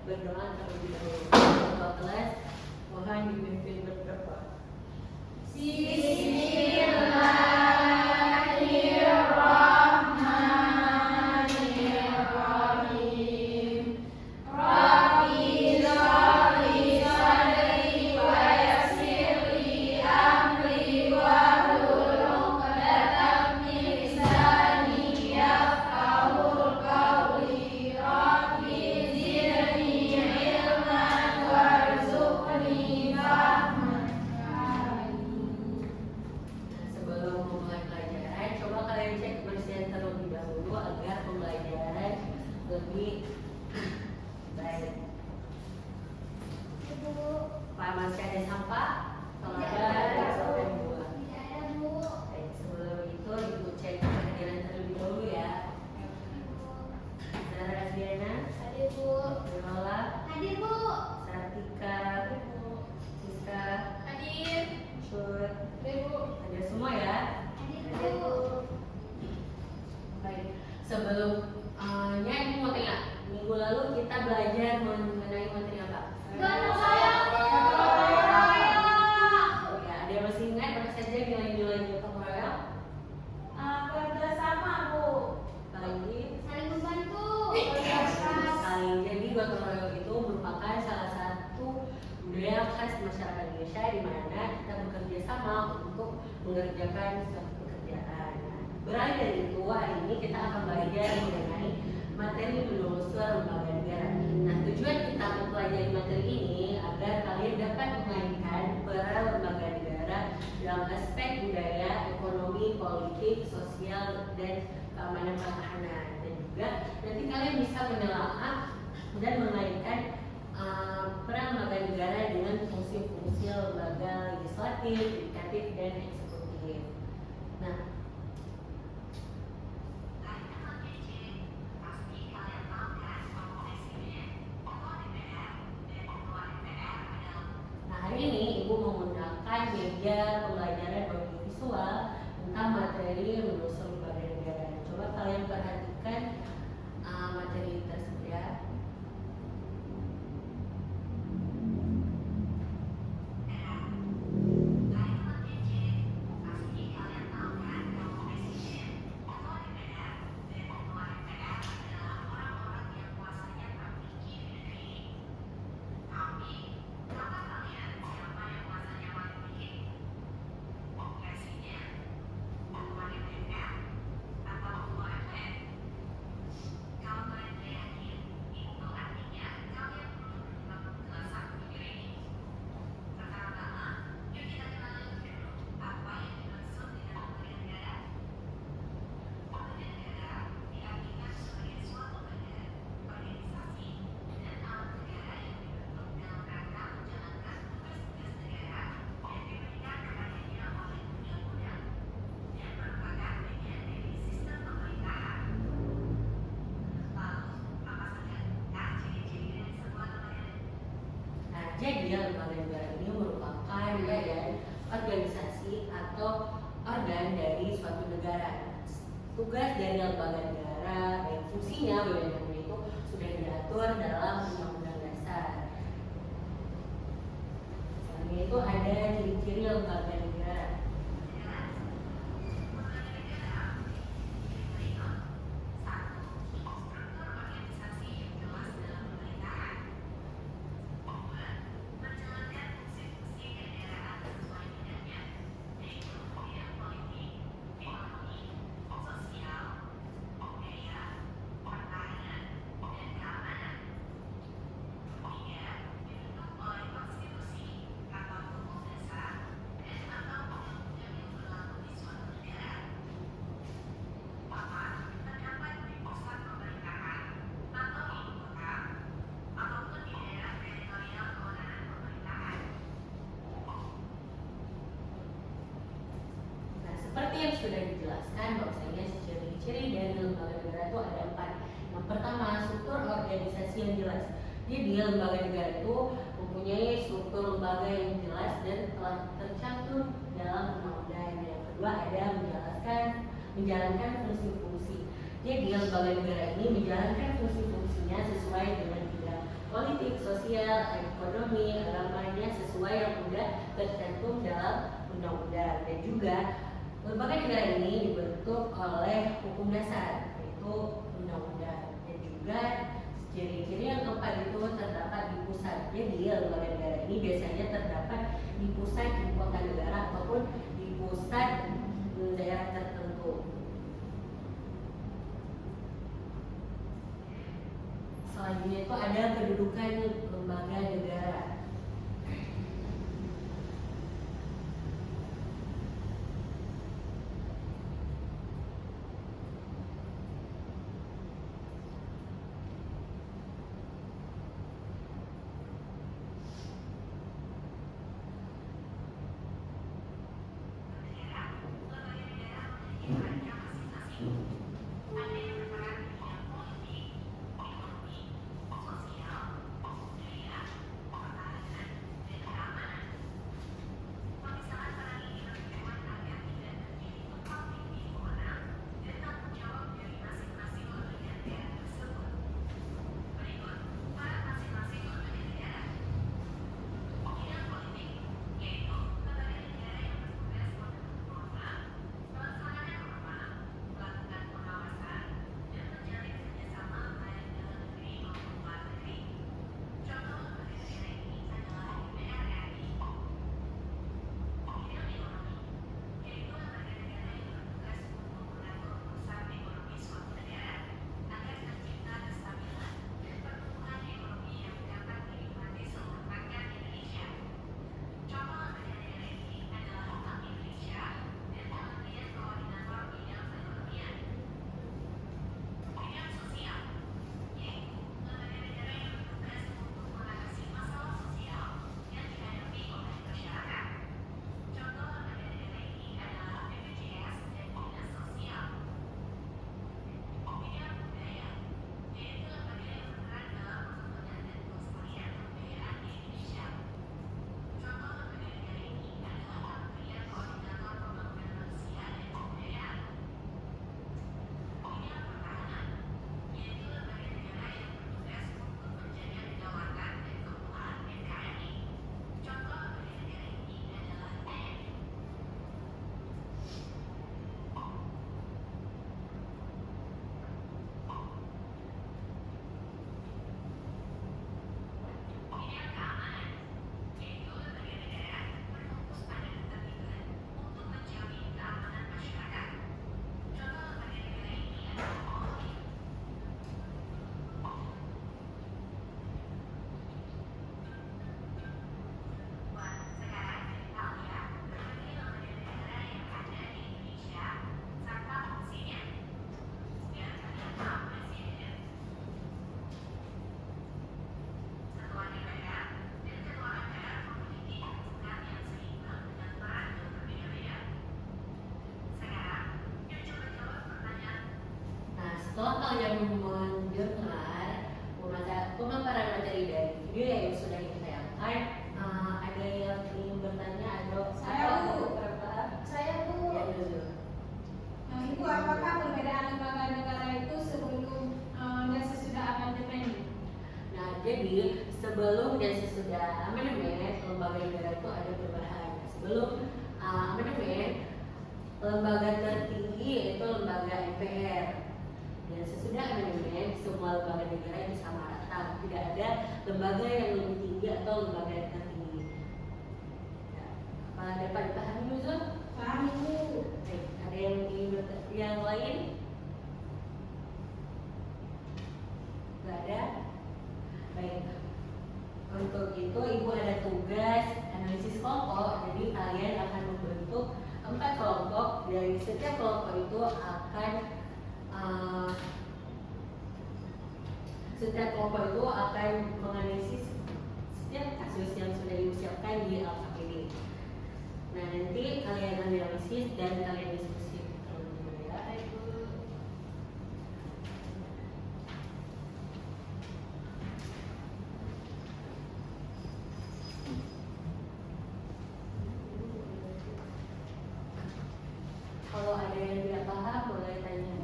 berdoa terlebih dahulu. Ketua kelas, mohon dipimpin berdoa. Bismillahirrahmanirrahim. Rabbi shrahli sadri wa yassirli amri wahlul 'uqdatam min lisani yafqahul qawli. Rabbi zidni ilman warzuqni fahman. Sebelum memulai pelajaran, coba kalian cek kebersihan terlebih dahulu agar pembelajaran lebih baik. Pak, masih ada sampah? Kalau ada, sampai buang. Baik, sebelum itu ibu cek kehadiran terlebih dahulu ya. Zara Adriana, Lola, Sartika, Siska, Syur, ada semua ya? Baik, sebelum ibu mau tanya, minggu lalu kita belajar mengenai materi apa? Oh ya, ada yang masih ingat apa saja nilai-nilai gotong royong? Baik, jadi gotong royong itu merupakan salah satu budaya khas masyarakat Indonesia di mana kita bekerja sama untuk mengerjakan suatu pekerjaan. Beralih dari itu, hari ini kita akan belajar mengenai materi menelusur lembaga negara. Nah, tujuan kita mempelajari materi ini agar kalian dapat memainkan peran lembaga negara dalam aspek budaya, ekonomi, politik, sosial, dan keamanan pertahanan. Dan juga nanti kalian bisa menelaah dan memainkan peran lembaga negara dengan fungsi-fungsi lembaga legislatif, yudikatif, dan eksekutif. Nah, hari ini ibu menggunakan media pembelajaran audiovisual tentang materi menelusur lembaga negara. Coba kalian perhatikan materi tersebut ya. Jadi lembaga negara ini merupakan badan organisasi atau organ dari suatu negara. Tugas dari lembaga negara dan fungsinya BUMN itu sudah diatur dalam Undang-Undang Dasar. Selain itu ada ciri-ciri lembaga negara. Seperti yang sudah dijelaskan bahwasanya ciri-ciri dari lembaga negara itu ada 4. Yang pertama, struktur organisasi yang jelas. Jadi lembaga negara itu mempunyai struktur lembaga yang jelas dan telah tercantum dalam undang-undang. Yang kedua ada menjalankan fungsi-fungsi. Jadi lembaga negara ini menjalankan fungsi-fungsinya sesuai dengan bidang politik, sosial, ekonomi, agamanya sesuai yang sudah tercantum dalam undang-undang. Dan juga lembaga negara ini dibentuk oleh hukum dasar, yaitu undang-undang. Dan juga ciri-ciri yang keempat itu terdapat di pusat. Jadi lembaga negara ini biasanya terdapat di pusat ibu kota negara ataupun di pusat daerah tertentu. Selanjutnya itu ada kedudukan lembaga negara. Setelah kalian mendengar pemaparan materi dari video yang sudah kita tayangkan, ada yang ingin bertanya Saya, Bu. beberapa? Saya, Bu. Ya, dulu. Ibu, apakah perbedaan lembaga negara itu sebelum dan sesudah amandemen? Nah, jadi sebelum dan sesudah amandemen, lembaga negara itu ada perubahan. Sebelum amandemen, lembaga tertinggi yaitu lembaga MPR. Dan sesudah amandemen, semua lembaga negara itu sama rata. Tidak ada lembaga yang lebih tinggi atau lembaga yang tertinggi. Ya. Apa dapat dipahami, Zul? Paham, Ibu. Baik, ada yang ingin bertanya yang lain? Tidak ada? Baik. Untuk itu Ibu ada tugas analisis kelompok. Jadi kalian akan membentuk 4 kelompok. Dari setiap kelompok itu akan menganalisis setiap kasus yang sudah diucapkan di LKPD. Nah, nanti kalian analisis dan kalian diskusi terlebih dahulu ya. Kalau ada yang tidak paham boleh tanya.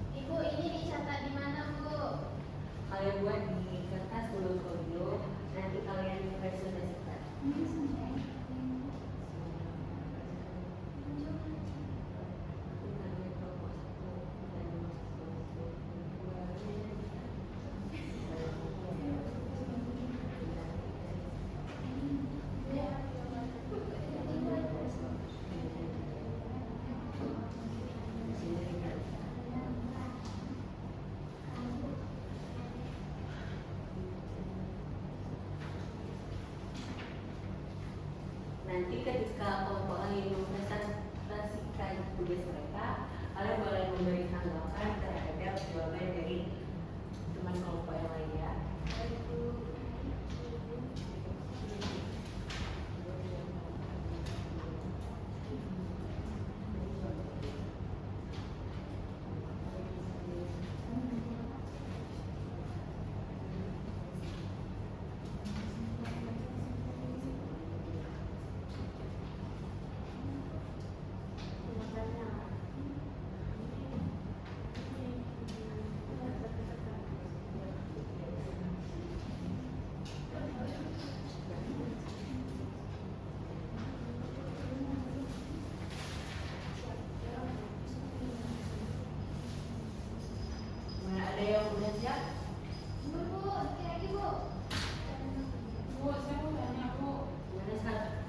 Ibu, ini dicatat di mana, Bu? Kalian buat di kertas nanti ketika kelompok lain mempresentasikan tugas mereka, kalian boleh memberi tanggapan terhadap jawaban dari teman kelompok yang lain ya. Ada yang udah siap? Mana saat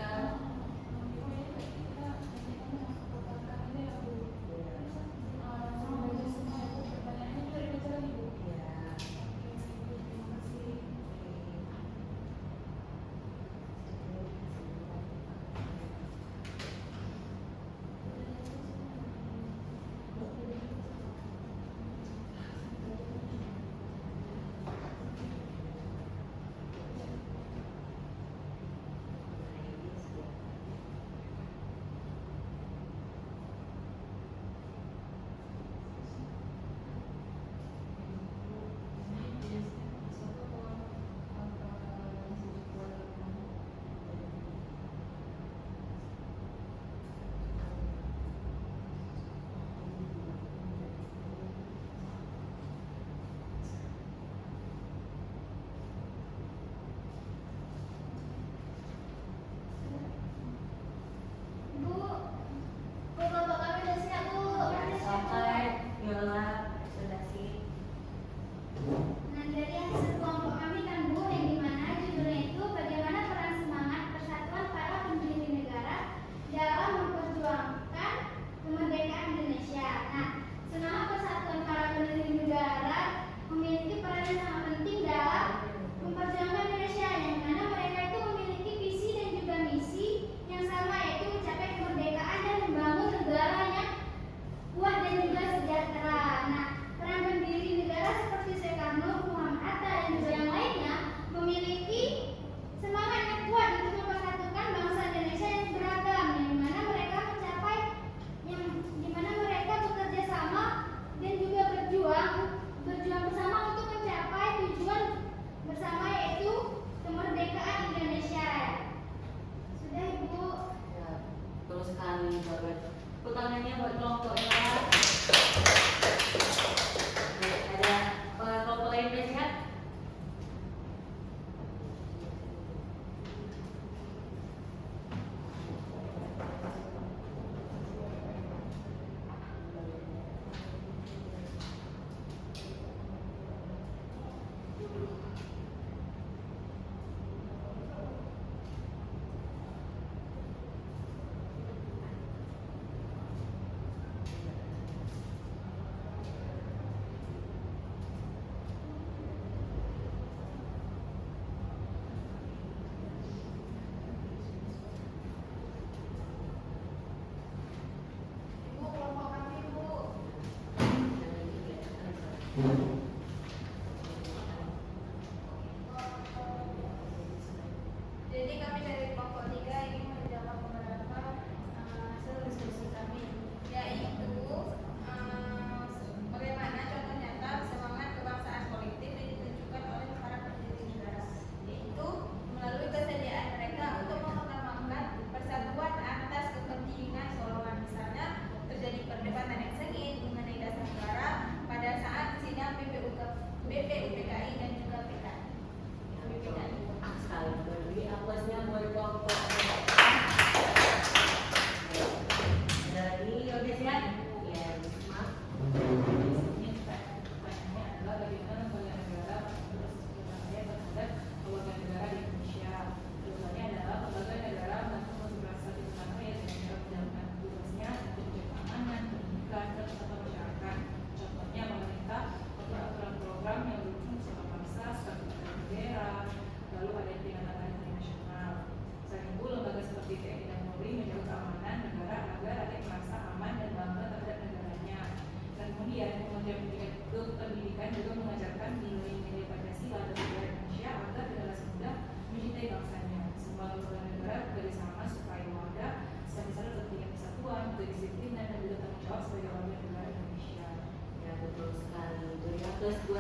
berjuang bersama untuk mencapai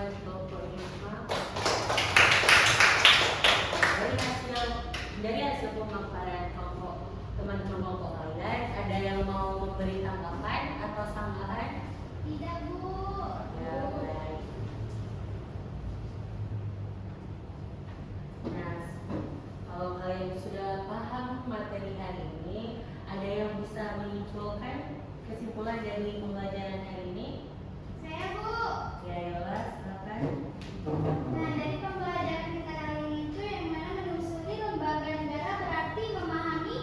buat kelompok 5. Dari hasil pemaparan kelompok teman-teman kelompok kalian, ada yang mau memberi tanggapan atau sanggahan? Tidak, Bu. Ya, baik. Nah, kalau kalian sudah paham materi hari ini, ada yang bisa menyimpulkan kesimpulan dari pembelajaran hari ini? Saya, Bu. Ya, Yola, silakan. Nah, dari pembelajaran kita kali ini itu yang mana menelusuri lembaga negara berarti memahami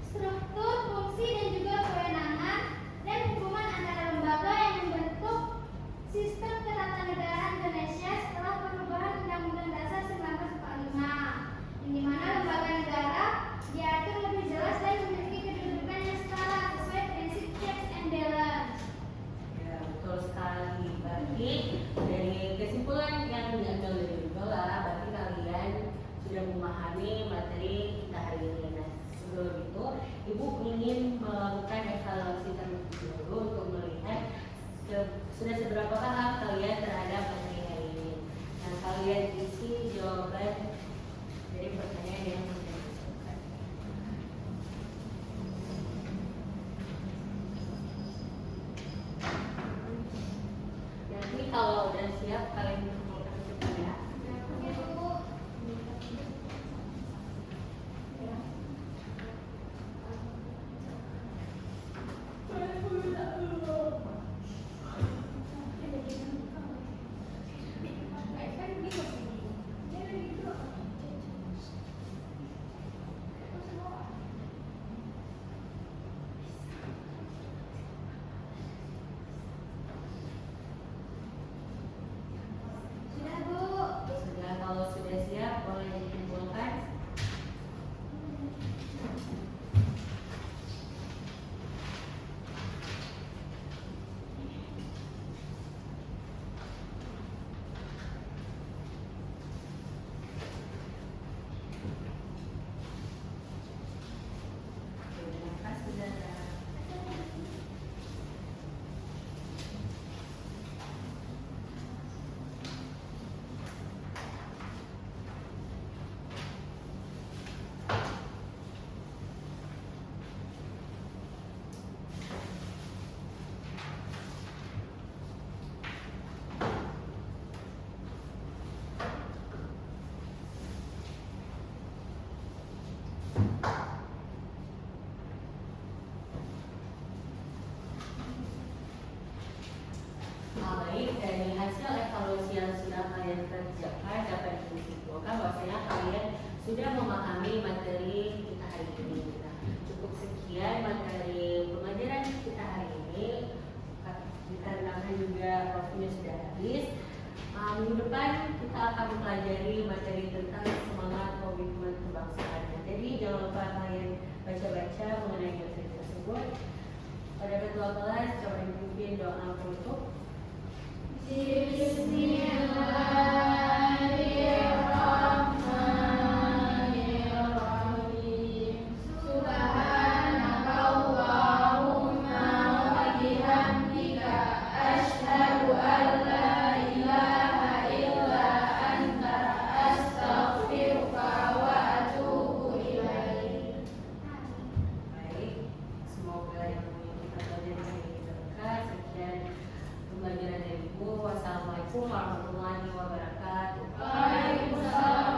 struktur, fungsi, dan juga kewenangan dan hubungan antara lembaga yang membentuk sistem ketatanegaraan Indonesia setelah perubahan Undang-Undang Dasar 1945, yang dimana lembaga negara diatur lebih jelas dan memiliki kedudukan yang setara sesuai prinsip checks and balance. Ya, betul sekali. Berarti dari kesimpulan yang diambil dari Yola, berarti kalian sudah memahami materi kita hari ini. Nah, sebelum itu, Ibu ingin melakukan evaluasi terlebih dahulu untuk melihat sudah seberapa paham kalian terhadap materi hari ini. Nah, kalian isi jawaban dari pertanyaan yang sudah disebutkan. Nanti kalau udah siap, kalian kumpulkan kita ya. Oke, Bu. Sudah, Bu. Sudah, kalau sudah siap, boleh dikumpulkan. Terima kasih, saudara. Baik, dari hasil evaluasi yang sudah kalian kerjakan dapat disimpulkan bahwasanya kalian sudah memahami materi kita hari ini. Nah, cukup sekian materi pembelajaran kita hari ini. Dikarenakan juga waktunya sudah habis. Minggu depan kita akan mempelajari materi tentang semangat komitmen kebangsaan. Jadi jangan lupa kalian baca-baca mengenai materi tersebut. Pada ketua kelas, coba dipimpin doa penutup. Bismillahirrahmanirrahim. Subhanakallahumma wa bihamdika asyhadu an la ilaha illa anta astaghfiruka wa atubu ilaik. Baik, semoga yang kita pelajari hari ini berkah. Sekian pembelajaran dari Ibu. Wassalamualaikum warahmatullahi wabarakatuh. Waalaikumsalam